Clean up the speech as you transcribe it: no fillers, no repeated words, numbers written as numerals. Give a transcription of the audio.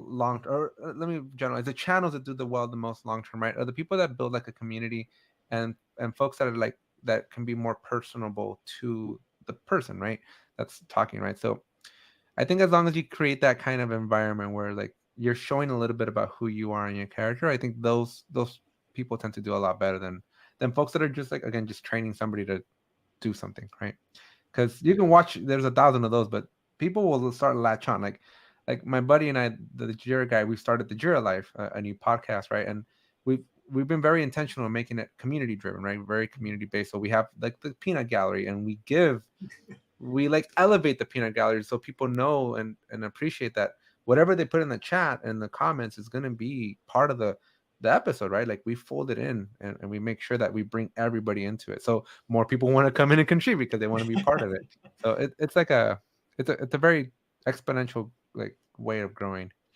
long, or let me generalize, the channels that do the most long term, right, are the people that build like a community, and folks that are like that can be more personable to the person, right, that's talking, right? So I think as long as you create that kind of environment where like you're showing a little bit about who you are and your character, I think those people tend to do a lot better than folks that are just like, again, just training somebody to do something, right? Because you can watch, there's 1,000 of those, but people will start to latch on. Like my buddy and I, the Jira guy, we started the Jira Life, a new podcast, right? And we've been very intentional in making it community driven, right? Very community based. So we have like the peanut gallery, and we like elevate the peanut gallery so people know and appreciate that whatever they put in the chat and the comments is going to be part of the episode, right? Like we fold it in, and we make sure that we bring everybody into it, so more people want to come in and contribute because they want to be part of it. So it's like it's a very exponential like way of growing.